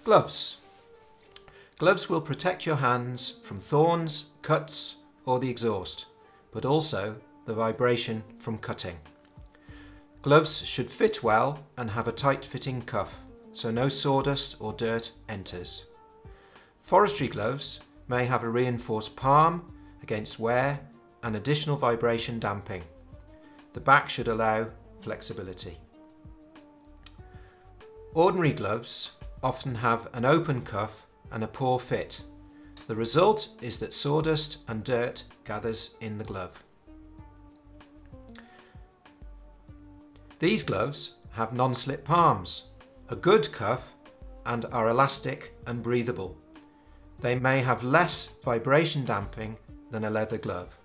Gloves. Gloves will protect your hands from thorns, cuts or the exhaust, but also the vibration from cutting. Gloves should fit well and have a tight fitting cuff, so no sawdust or dirt enters. Forestry gloves may have a reinforced palm against wear and additional vibration damping. The back should allow flexibility. Ordinary gloves often have an open cuff and a poor fit. The result is that sawdust and dirt gathers in the glove. These gloves have non-slip palms, a good cuff and are elastic and breathable. They may have less vibration damping than a leather glove.